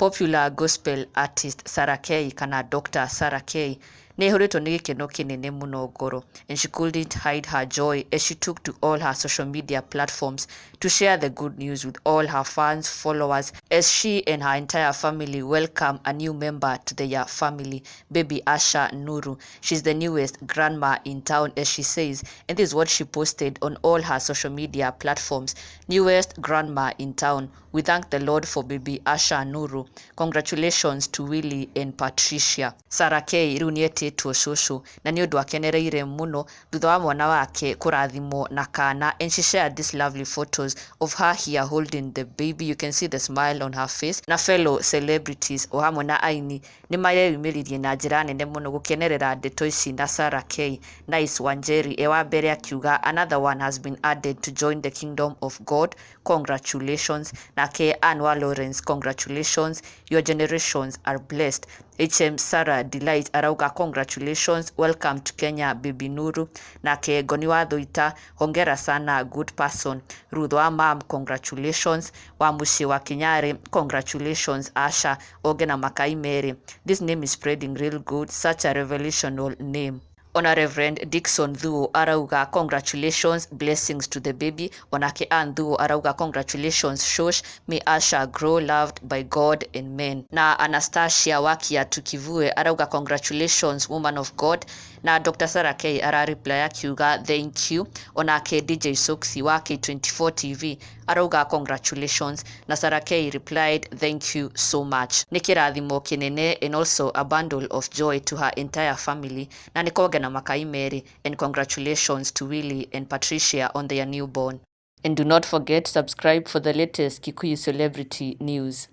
Popular gospel artist Sarah K kana Dr. Sarah K nĩ ĩhũrĩtwo nĩ gĩkeno kĩnene mũno ngoro, and she couldn't hide her joy as she took to all her social media platforms to share the good news with all her fans, followers, as she and her entire family welcome a new member to their family, baby Asha Nuru. She's the newest grandma in town, as she says, and this is what she posted on all her social media platforms. Newest grandma in town. We thank the Lord for baby Asha Nuru. Congratulations to Willie and Patricia. Sarah K rĩu nĩetĩtwo cũcũ na nĩ ũndũ akenereire mũno thutha wa mwana wake kũrathimwo na kana, and she shared these lovely photos of her here holding the baby. You can see the smile on her face. Na fellow celebrities o hamwe na aini nĩ mareyumĩririe na njĩra nene mũno gũkenerera ndeto ici na Sarah K. Nice Wanjeri wa mbere akiuga another one has been added to join the kingdom of God. Congratulations. Nake Anwa Lawrence, congratulations, your generations are blessed. HM Sarah Delight arauga congratulations, welcome to Kenya baby Nuru. Nake Goni wa Thuita, hongera sana, good person. Ruth wa Mam, congratulations. Wamushi wa Kinyare, congratulations. Asha Ogena Makai Mary, this name is spreading real good, such a revelational name. Honor Reverend Dixon Thuo arauga congratulations, blessings to the baby. Onake Ann Thuo arauga congratulations Shosh, may Asha grow loved by God and men. Na Anastasia Wakia Tukivue arauga congratulations woman of God. Na Dr. Sarah K ara reply akiuga thank you. Onake DJ Soxi wa K24 TV arauga congratulations, na Sarah K replied thank you so much. Nĩ kĩrathimo kĩnene and also a bundle of joy to her entire family. Na nĩkoge na Makai Mary, and congratulations to Willie and Patricia on their newborn. And do not forget, subscribe for the latest Kikuyu celebrity news.